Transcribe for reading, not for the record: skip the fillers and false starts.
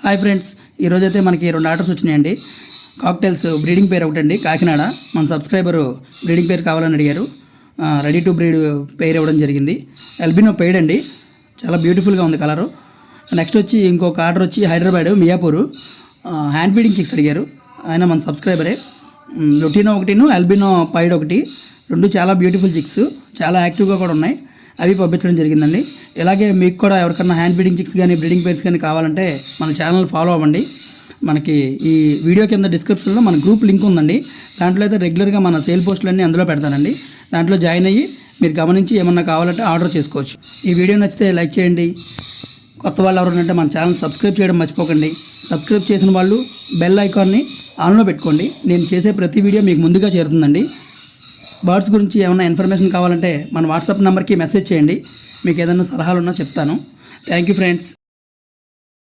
Hi friends, ఈరోజైతే మనకి 2 orders వచ్చినాయండి. కాక్టైల్స్ బ్రీడింగ్ పేరు ఒకటండి, కాకినాడ. మన సబ్స్క్రైబరు బ్రీడింగ్ పేరు కావాలని అడిగారు. రెడీ టు బ్రీడ్ పేరు ఇవ్వడం జరిగింది. ఎల్బినో పెయిడ్ అండి, చాలా బ్యూటిఫుల్గా ఉంది కలరు. నెక్స్ట్ వచ్చి ఇంకొక ఆర్డర్ వచ్చి Hyderabad Miyapur hand feeding chicks అడిగారు. ఆయన మన సబ్స్క్రైబరే. లొటినో ఒకటిను ఎల్బినో పైడ్ ఒకటి, రెండు చాలా బ్యూటిఫుల్ చిక్స్, చాలా యాక్టివ్గా కూడా ఉన్నాయి. అవి పంపించడం జరిగిందండి. ఇలాగే మీకు కూడా ఎవరికన్నా హ్యాండ్ ఫీడింగ్ చిక్స్ కానీ బ్రీడింగ్ పేర్స్ కానీ కావాలంటే మన ఛానల్ ఫాలో అవ్వండి. మనకి ఈ వీడియో కింద డిస్క్రిప్షన్లో మన గ్రూప్ లింక్ ఉందండి. దాంట్లో అయితే రెగ్యులర్గా మన సేల్ పోస్టులన్నీ అందులో పెడతానండి. దాంట్లో జాయిన్ అయ్యి మీరు గమనించి ఏమన్నా కావాలంటే ఆర్డర్ చేసుకోవచ్చు. ఈ వీడియో నచ్చితే లైక్ చేయండి. కొత్త వాళ్ళు ఎవరంటే మన ఛానల్ సబ్స్క్రైబ్ చేయడం మర్చిపోకండి. సబ్స్క్రైబ్ చేసిన వాళ్ళు బెల్ ఐకాన్ని ఆన్లో పెట్టుకోండి. నేను చేసే ప్రతి వీడియో మీకు ముందుగా చేరుతుందండి. బర్డ్స్ గురించి ఏమైనా ఇన్ఫర్మేషన్ కావాలంటే మన వాట్సాప్ నెంబర్కి మెసేజ్ చేయండి. మీకు ఏదైనా సలహాలు ఉన్నా చెప్తాను. Thank you friends.